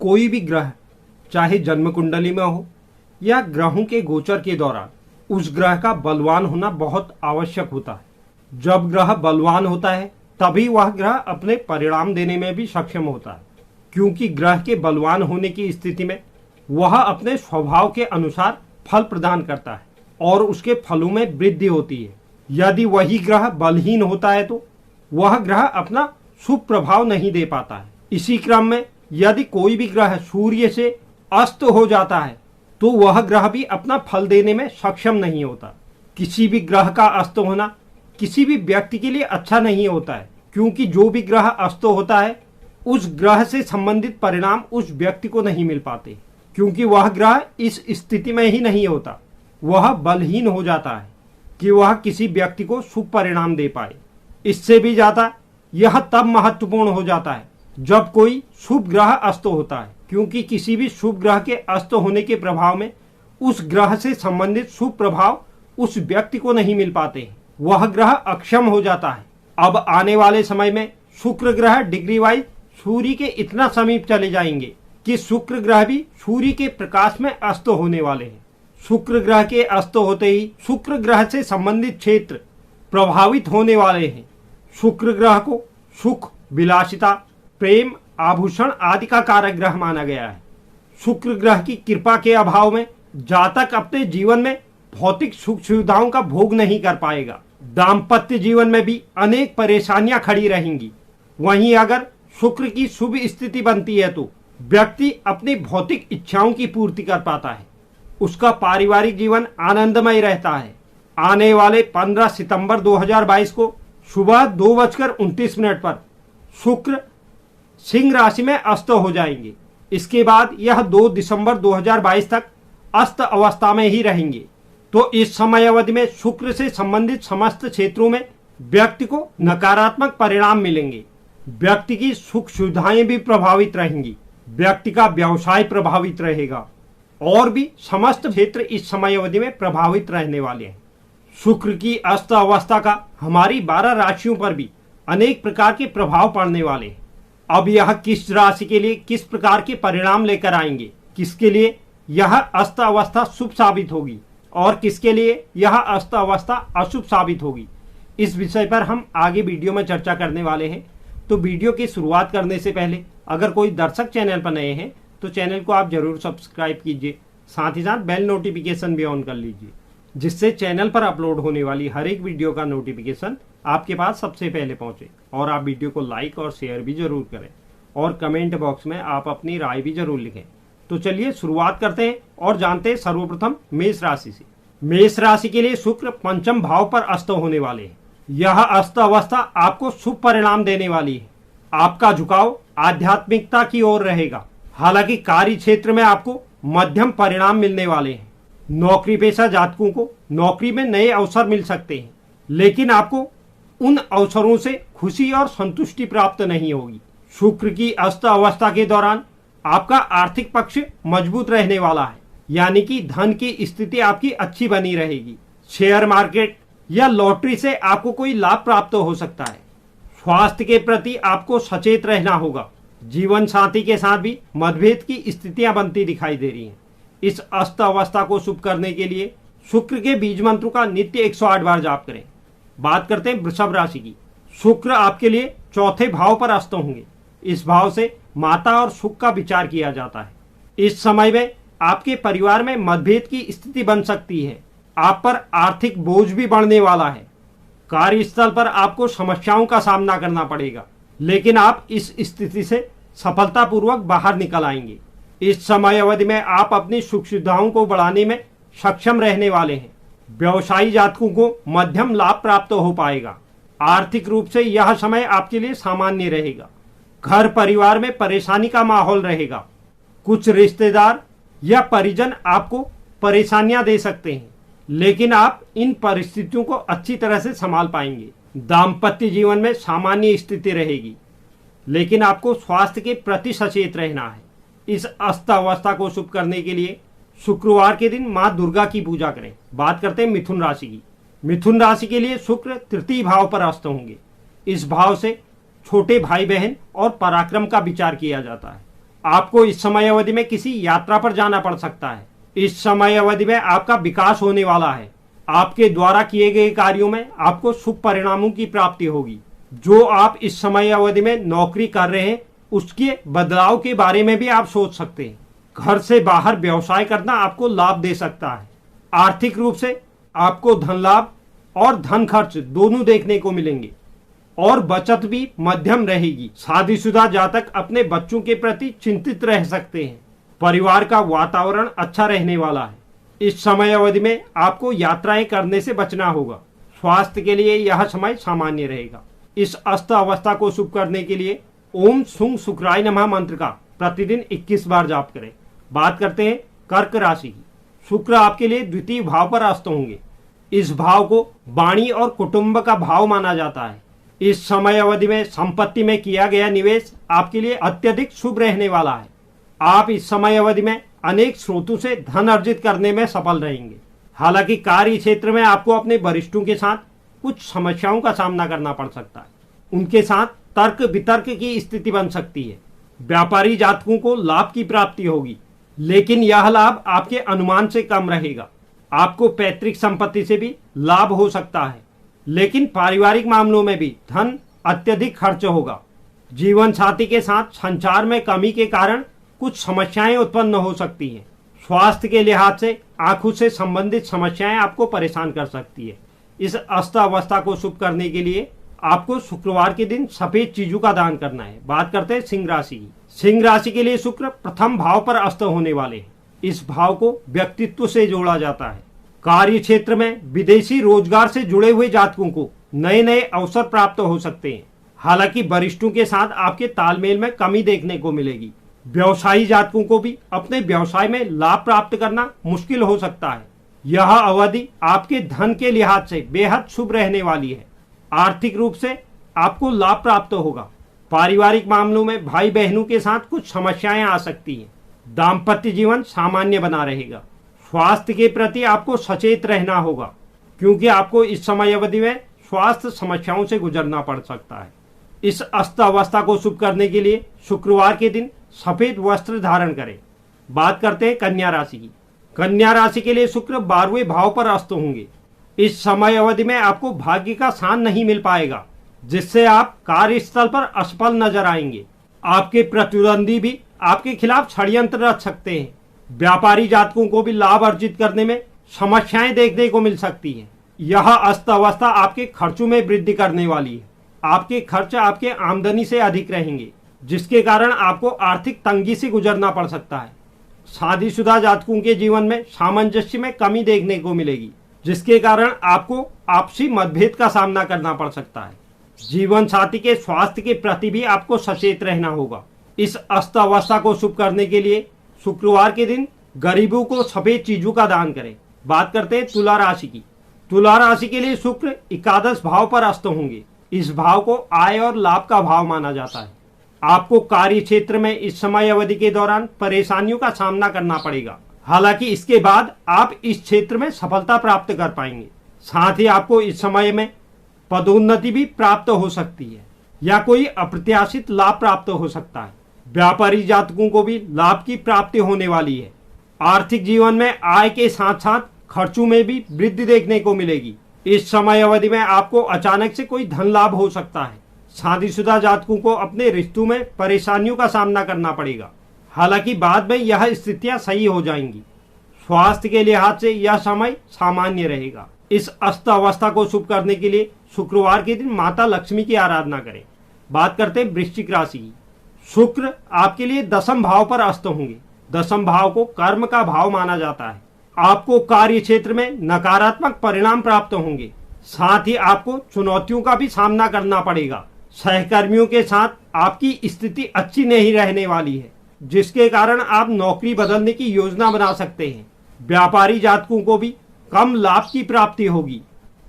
कोई भी ग्रह चाहे जन्म कुंडली में हो या ग्रहों के गोचर के दौरान उस ग्रह का बलवान होना बहुत आवश्यक होता है। जब ग्रह बलवान होता है तभी वह ग्रह अपने परिणाम देने में भी सक्षम होता है, क्योंकि ग्रह के बलवान होने की स्थिति में वह अपने स्वभाव के अनुसार फल प्रदान करता है और उसके फलों में वृद्धि होती है। यदि वही ग्रह बलहीन होता है तो वह ग्रह अपना शुभ प्रभाव नहीं दे पाता है। इसी क्रम में यदि कोई भी ग्रह सूर्य से अस्त हो जाता है तो वह ग्रह भी अपना फल देने में सक्षम नहीं होता। किसी भी ग्रह का अस्त होना किसी भी व्यक्ति के लिए अच्छा नहीं होता है, क्योंकि जो भी ग्रह अस्त होता है उस ग्रह से संबंधित परिणाम उस व्यक्ति को नहीं मिल पाते, क्योंकि वह ग्रह इस स्थिति में ही नहीं होता, वह बलहीन हो जाता है कि वह किसी व्यक्ति को शुभ परिणाम दे पाए। इससे भी ज्यादा यह तब महत्वपूर्ण हो जाता है जब कोई शुभ ग्रह अस्त होता है, क्योंकि किसी भी शुभ ग्रह के अस्त होने के प्रभाव में उस ग्रह से संबंधित शुभ प्रभाव उस व्यक्ति को नहीं मिल पाते, वह ग्रह अक्षम हो जाता है। अब आने वाले समय में शुक्र ग्रह डिग्री वाइज सूर्य के इतना समीप चले जाएंगे कि शुक्र ग्रह भी सूर्य के प्रकाश में अस्त होने वाले हैं। शुक्र ग्रह के अस्त होते ही शुक्र ग्रह से संबंधित क्षेत्र प्रभावित होने वाले हैं। शुक्र ग्रह को सुख, विलासिता, प्रेम, आभूषण आदि का कारक ग्रह माना गया है। शुक्र ग्रह की कृपा के अभाव में जातक अपने जीवन में भौतिक सुख सुविधाओं का भोग नहीं कर पाएगा। दाम्पत्य जीवन में भी अनेक परेशानियां खड़ी रहेंगी। वहीं अगर शुक्र की शुभ स्थिति बनती है तो व्यक्ति अपनी भौतिक इच्छाओं की पूर्ति कर पाता है, उसका पारिवारिक जीवन आनंदमय रहता है। आने वाले 15 सितंबर 2022 को सुबह 2:29 पर शुक्र सिंह राशि में अस्त हो जाएंगे। इसके बाद यह 2 दिसंबर 2022 तक अस्त अवस्था में ही रहेंगे। तो इस समय अवधि में शुक्र से संबंधित समस्त क्षेत्रों में व्यक्ति को नकारात्मक परिणाम मिलेंगे। व्यक्ति की सुख सुविधाएं भी प्रभावित रहेंगी, व्यक्ति का व्यवसाय प्रभावित रहेगा और भी समस्त क्षेत्र इस समय अवधि में प्रभावित रहने वाले हैं। शुक्र की अस्त अवस्था का हमारी 12 राशियों पर भी अनेक प्रकार के प्रभाव पड़ने वाले हैं। अब यह किस राशि के लिए किस प्रकार के परिणाम लेकर आएंगे, किसके लिए यह अस्त अवस्था शुभ साबित होगी और किसके लिए यह अस्त अवस्था अशुभ साबित होगी, इस विषय पर हम आगे वीडियो में चर्चा करने वाले हैं। तो वीडियो की शुरुआत करने से पहले अगर कोई दर्शक चैनल पर नए हैं तो चैनल को आप जरूर सब्सक्राइब कीजिए, साथ ही साथ बेल नोटिफिकेशन भी ऑन कर लीजिए, जिससे चैनल पर अपलोड होने वाली हर एक वीडियो का नोटिफिकेशन आपके पास सबसे पहले पहुंचे। और आप वीडियो को लाइक और शेयर भी जरूर करें और कमेंट बॉक्स में आप अपनी राय भी जरूर लिखें। तो चलिए शुरुआत करते हैं और जानते हैं सर्वप्रथम मेष राशि से। मेष राशि के लिए शुक्र पंचम भाव पर अस्त होने वाले हैं। यह अस्त अवस्था आपको शुभ परिणाम देने वाली है। आपका झुकाव आध्यात्मिकता की ओर रहेगा। हालांकि कार्य क्षेत्र में आपको मध्यम परिणाम मिलने वाले हैं। नौकरी पेशा जातकों को नौकरी में नए अवसर मिल सकते हैं, लेकिन आपको उन अवसरों से खुशी और संतुष्टि प्राप्त नहीं होगी। शुक्र की अस्त अवस्था के दौरान आपका आर्थिक पक्ष मजबूत रहने वाला है, यानी कि धन की स्थिति आपकी अच्छी बनी रहेगी। शेयर मार्केट या लॉटरी से आपको कोई लाभ प्राप्त हो सकता है। स्वास्थ्य के प्रति आपको सचेत रहना होगा। जीवन साथी के साथ भी मतभेद की स्थितियां बनती दिखाई दे रही हैं। इस अस्त अवस्था को शुभ करने के लिए शुक्र के बीज मंत्रों का नित्य 108 बार जाप करें। बात करते हैं वृषभ राशि की। शुक्र आपके लिए चौथे भाव पर अस्त होंगे। इस भाव से माता और सुख का विचार किया जाता है। इस समय में आपके परिवार में मतभेद की स्थिति बन सकती है। आप पर आर्थिक बोझ भी बढ़ने वाला है। कार्यस्थल पर आपको समस्याओं का सामना करना पड़ेगा, लेकिन आप इस स्थिति से सफलतापूर्वक बाहर निकल आएंगे। इस समय अवधि में आप अपनी सुख सुविधाओं को बढ़ाने में सक्षम रहने वाले हैं। व्यवसायी जातकों को मध्यम लाभ प्राप्त हो पाएगा। आर्थिक रूप से यह समय आपके लिए सामान्य रहेगा। घर परिवार में परेशानी का माहौल रहेगा। कुछ रिश्तेदार या परिजन आपको परेशानियां दे सकते हैं, लेकिन आप इन परिस्थितियों को अच्छी तरह से संभाल पाएंगे। दाम्पत्य जीवन में सामान्य स्थिति रहेगी, लेकिन आपको स्वास्थ्य के प्रति सचेत रहना है। इस अस्त अवस्था को शुभ करने के लिए शुक्रवार के दिन मां दुर्गा की पूजा करें। बात करते हैं मिथुन राशि की। मिथुन राशि के लिए शुक्र तृतीय भाव पर अस्त होंगे। इस भाव से छोटे भाई बहन और पराक्रम का विचार किया जाता है। आपको इस समय अवधि में किसी यात्रा पर जाना पड़ सकता है। इस समय अवधि में आपका विकास होने वाला है। आपके द्वारा किए गए कार्यों में आपको शुभ परिणामों की प्राप्ति होगी। जो आप इस समय अवधि में नौकरी कर रहे हैं उसके बदलाव के बारे में भी आप सोच सकते हैं। घर से बाहर व्यवसाय करना आपको लाभ दे सकता है। आर्थिक रूप से आपको धन लाभ और धन खर्च दोनों देखने को मिलेंगे और बचत भी मध्यम रहेगी। शादीशुदा जातक अपने बच्चों के प्रति चिंतित रह सकते हैं। परिवार का वातावरण अच्छा रहने वाला है। इस समय अवधि में आपको यात्राएं करने से बचना होगा। स्वास्थ्य के लिए यह समय सामान्य रहेगा। इस अस्त अवस्था को शुभ करने के लिए ओम सुंग शुक्राय नमः मंत्र का प्रतिदिन 21 बार जाप करें। बात करते हैं कर्क राशि की। शुक्र आपके लिए द्वितीय भाव पर अस्त होंगे। इस भाव को वाणी और कुटुंब का भाव माना जाता है। इस समय अवधि में संपत्ति में किया गया निवेश आपके लिए अत्यधिक शुभ रहने वाला है। आप इस समय अवधि में अनेक स्रोतों से धन अर्जित करने में सफल रहेंगे। हालांकि कार्य क्षेत्र में आपको अपने वरिष्ठों के साथ कुछ समस्याओं का सामना करना पड़ सकता है। उनके साथ तर्क वितर्क की स्थिति बन सकती है। व्यापारी जातकों को लाभ की प्राप्ति होगी, लेकिन यह लाभ आपके अनुमान से कम रहेगा। आपको पैतृक संपत्ति से भी लाभ हो सकता है, लेकिन पारिवारिक मामलों में भी धन अत्यधिक खर्च होगा। जीवन साथी के साथ संचार में कमी के कारण कुछ समस्याएं उत्पन्न हो सकती हैं। स्वास्थ्य के लिहाज से आंखों से संबंधित समस्याएं आपको परेशान कर सकती है। इस अस्त अवस्था को शुभ करने के लिए आपको शुक्रवार के दिन सफेद चीजों का दान करना है। बात करते हैं सिंह राशि की। सिंह राशि के लिए शुक्र प्रथम भाव पर अस्त होने वाले हैं। इस भाव को व्यक्तित्व से जोड़ा जाता है। कार्य क्षेत्र में विदेशी रोजगार से जुड़े हुए जातकों को नए नए अवसर प्राप्त हो सकते हैं। हालांकि वरिष्ठों के साथ आपके तालमेल में कमी देखने को मिलेगी। व्यवसायी जातकों को भी अपने व्यवसाय में लाभ प्राप्त करना मुश्किल हो सकता है। यह अवधि आपके धन के लिहाज से बेहद शुभ रहने वाली है। आर्थिक रूप से आपको लाभ प्राप्त होगा। पारिवारिक मामलों में भाई बहनों के साथ कुछ समस्याएं आ सकती हैं। दाम्पत्य जीवन सामान्य बना रहेगा। स्वास्थ्य के प्रति आपको सचेत रहना होगा, क्योंकि आपको इस समय अवधि में स्वास्थ्य समस्याओं से गुजरना पड़ सकता है। इस अस्त अवस्था को शुभ करने के लिए शुक्रवार के दिन सफेद वस्त्र धारण करें। बात करते हैं कन्या राशि की। कन्या राशि के लिए शुक्र 12वें भाव पर अस्त होंगे। इस समय अवधि में आपको भाग्य का साथ नहीं मिल पाएगा, जिससे आप कार्यस्थल पर असफल नजर आएंगे। आपके प्रतिद्वंदी भी आपके खिलाफ षड्यंत्र रच सकते हैं। व्यापारी जातकों को भी लाभ अर्जित करने में समस्याएं देखने को मिल सकती हैं। यह अस्त अवस्था आपके खर्चों में वृद्धि करने वाली है। आपके खर्च आपके आमदनी से अधिक रहेंगे, जिसके कारण आपको आर्थिक तंगी से गुजरना पड़ सकता है। शादीशुदा जातकों के जीवन में सामंजस्य में कमी देखने को मिलेगी, जिसके कारण आपको आपसी मतभेद का सामना करना पड़ सकता है। जीवन साथी के स्वास्थ्य के प्रति भी आपको सचेत रहना होगा। इस अस्त अवस्था को शुभ करने के लिए शुक्रवार के दिन गरीबों को सफेद चीजों का दान करें। बात करते हैं तुला राशि की। तुला राशि के लिए शुक्र एकादश भाव पर अस्त होंगे। इस भाव को आय और लाभ का भाव माना जाता है। आपको कार्य क्षेत्र में इस समय अवधि के दौरान परेशानियों का सामना करना पड़ेगा। हालांकि इसके बाद आप इस क्षेत्र में सफलता प्राप्त कर पाएंगे। साथ ही आपको इस समय में पदोन्नति भी प्राप्त हो सकती है या कोई अप्रत्याशित लाभ प्राप्त हो सकता है। व्यापारी जातकों को भी लाभ की प्राप्ति होने वाली है। आर्थिक जीवन में आय के साथ साथ खर्चों में भी वृद्धि देखने को मिलेगी। इस समय अवधि में आपको अचानक से कोई धन लाभ हो सकता है। शादीशुदा जातकों को अपने रिश्तों में परेशानियों का सामना करना पड़ेगा। हालांकि बाद में यह स्थितियां सही हो जाएंगी। स्वास्थ्य के लिहाज से यह समय सामान्य रहेगा। इस अस्त अवस्था को शुभ करने के लिए शुक्रवार के दिन माता लक्ष्मी की आराधना करें। बात करते हैं वृश्चिक राशि की। शुक्र आपके लिए दसम भाव पर अस्त होंगे। दसम भाव को कर्म का भाव माना जाता है। आपको कार्य क्षेत्र में नकारात्मक परिणाम प्राप्त होंगे। साथ ही आपको चुनौतियों का भी सामना करना पड़ेगा। सहकर्मियों के साथ आपकी स्थिति अच्छी नहीं रहने वाली है, जिसके कारण आप नौकरी बदलने की योजना बना सकते हैं। व्यापारी जातकों को भी कम लाभ की प्राप्ति होगी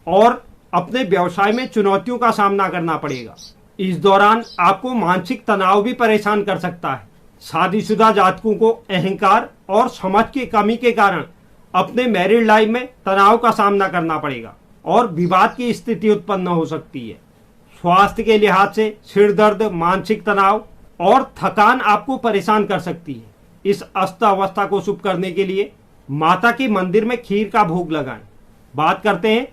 और अपने व्यवसाय में चुनौतियों का सामना करना पड़ेगा। इस दौरान आपको मानसिक तनाव भी परेशान कर सकता है। शादीशुदा जातकों को अहंकार और समझ की कमी के कारण अपने मैरिड लाइफ में तनाव का सामना करना पड़ेगा और विवाद की स्थिति उत्पन्न हो सकती है। स्वास्थ्य के लिहाज से सिर दर्द, मानसिक तनाव और थकान आपको परेशान कर सकती है। इस अस्त अवस्था को शुभ करने के लिए माता के मंदिर में खीर का भोग लगाएं। बात करते हैं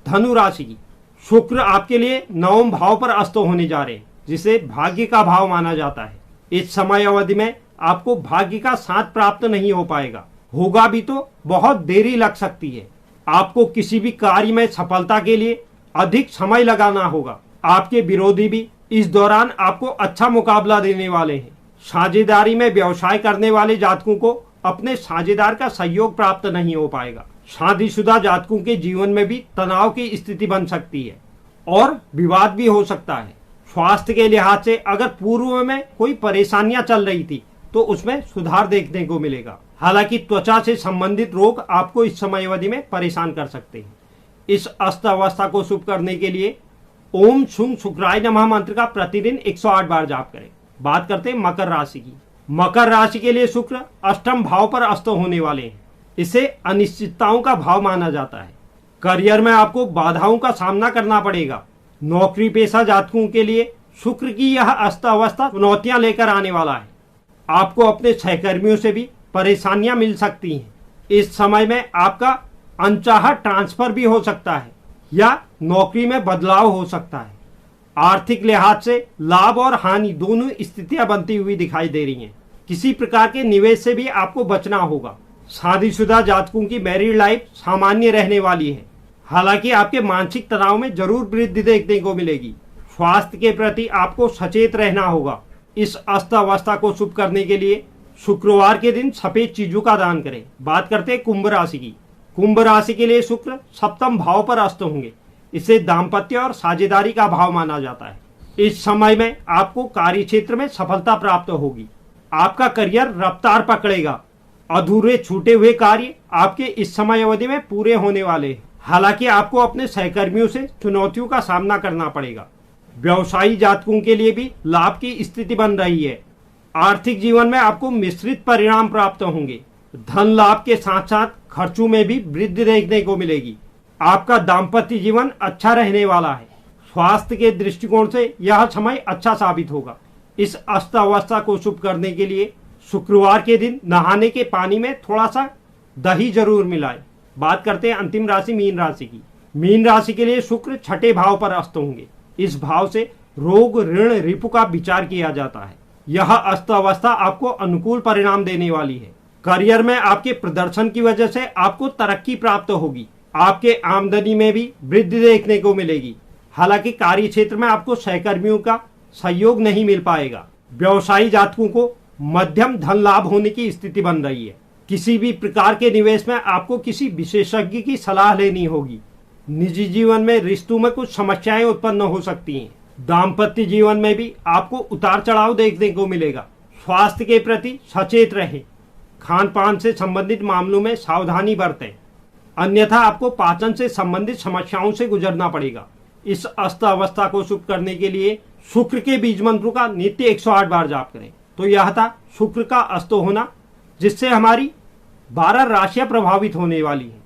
धनु राशि की। शुक्र आपके लिए नवम भाव पर अस्त होने जा रहे हैं, जिसे भाग्य का भाव माना जाता है। इस समय अवधि में आपको भाग्य का साथ प्राप्त नहीं हो पाएगा, होगा भी तो बहुत देरी लग सकती है। आपको किसी भी कार्य में सफलता के लिए अधिक समय लगाना होगा। आपके विरोधी भी इस दौरान आपको अच्छा मुकाबला देने वाले हैं। साझेदारी में व्यवसाय करने वाले जातकों को अपने साझेदार का सहयोग प्राप्त नहीं हो पाएगा। शादीशुदा जातकों के जीवन में भी तनाव की स्थिति बन सकती है और विवाद भी हो सकता है। स्वास्थ्य के लिहाज से अगर पूर्व में कोई परेशानियां चल रही थी तो उसमें सुधार देखने को मिलेगा। हालांकि त्वचा से संबंधित रोग आपको इस समय अवधि में परेशान कर सकते हैं। इस अस्त अवस्था को शुभ करने के लिए ओम शुंग शुक्राय नमः मंत्र का प्रतिदिन 108 बार जाप करें। बात करते हैं मकर राशि की। मकर राशि के लिए शुक्र अष्टम भाव पर अस्त होने वाले हैं। इसे अनिश्चितताओं का भाव माना जाता है। करियर में आपको बाधाओं का सामना करना पड़ेगा। नौकरी पेशा जातकों के लिए शुक्र की यह अस्त अवस्था चुनौतियां लेकर आने वाला है। आपको अपने सहकर्मियों से भी परेशानियां मिल सकती हैं। इस समय में आपका अनचाहा ट्रांसफर भी हो सकता है या नौकरी में बदलाव हो सकता है। आर्थिक लिहाज से लाभ और हानि दोनों स्थितियां बनती हुई दिखाई दे रही हैं। किसी प्रकार के निवेश से भी आपको बचना होगा। शादीशुदा जातकों की मैरिड लाइफ सामान्य रहने वाली है। हालांकि आपके मानसिक तनाव में जरूर वृद्धि देखने को मिलेगी। स्वास्थ्य के प्रति आपको सचेत रहना होगा। इस अस्त अवस्था को शुभ करने के लिए शुक्रवार के दिन सफेद चीजों का दान करें। बात करते हैं कुंभ राशि की। कुंभ राशि के लिए शुक्र सप्तम भाव पर अस्त होंगे। इसे दाम्पत्य और साझेदारी का भाव माना जाता है। इस समय में आपको कार्य क्षेत्र में सफलता प्राप्त होगी। आपका करियर रफ्तार पकड़ेगा। अधूरे छूटे हुए कार्य आपके इस समय अवधि में पूरे होने वाले हैं। हालांकि आपको अपने सहकर्मियों से चुनौतियों का सामना करना पड़ेगा। व्यवसायी जातकों के लिए भी लाभ की स्थिति बन रही है। आर्थिक जीवन में आपको मिश्रित परिणाम प्राप्त होंगे। धन लाभ के साथ साथ खर्चों में भी वृद्धि देखने को मिलेगी। आपका दाम्पत्य जीवन अच्छा रहने वाला है। स्वास्थ्य के दृष्टिकोण से यह समय अच्छा साबित होगा। इस अस्त अवस्था को शुभ करने के लिए शुक्रवार के दिन नहाने के पानी में थोड़ा सा दही जरूर मिलाएं। बात करते हैं अंतिम राशि मीन राशि की। मीन राशि के लिए शुक्र छठे भाव पर अस्त होंगे। इस भाव से रोग ऋण रिपु का विचार किया जाता है। यह अस्त अवस्था आपको अनुकूल परिणाम देने वाली है। करियर में आपके प्रदर्शन की वजह से आपको तरक्की प्राप्त होगी। आपके आमदनी में भी वृद्धि देखने को मिलेगी। हालांकि कार्य क्षेत्र में आपको सहकर्मियों का सहयोग नहीं मिल पाएगा। व्यवसायी जातकों को मध्यम धन लाभ होने की स्थिति बन रही है। किसी भी प्रकार के निवेश में आपको किसी विशेषज्ञ की सलाह लेनी होगी। निजी जीवन में रिश्तों में कुछ समस्याएं उत्पन्न हो सकती हैं। दाम्पत्य जीवन में भी आपको उतार चढ़ाव देखने को मिलेगा। स्वास्थ्य के प्रति सचेत रहें। खान पान से संबंधित मामलों में सावधानी बरतें, अन्यथा आपको पाचन से संबंधित समस्याओं से गुजरना पड़ेगा। इस अस्त अवस्था को शुभ करने के लिए शुक्र के बीज मंत्रों का नित्य 108 बार जाप करें। तो यह था शुक्र का अस्त होना, जिससे हमारी 12 राशियां प्रभावित होने वाली हैं।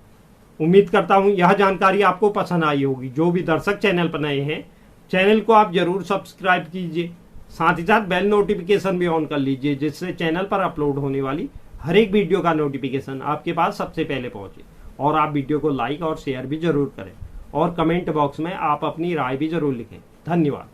उम्मीद करता हूं यह जानकारी आपको पसंद आई होगी। जो भी दर्शक चैनल पर नए हैं, चैनल को आप जरूर सब्सक्राइब कीजिए। साथ ही साथ बेल नोटिफिकेशन भी ऑन कर लीजिए, जिससे चैनल पर अपलोड होने वाली हर एक वीडियो का नोटिफिकेशन आपके पास सबसे पहले पहुंचे। और आप वीडियो को लाइक और शेयर भी जरूर करें और कमेंट बॉक्स में आप अपनी राय भी जरूर लिखें। धन्यवाद।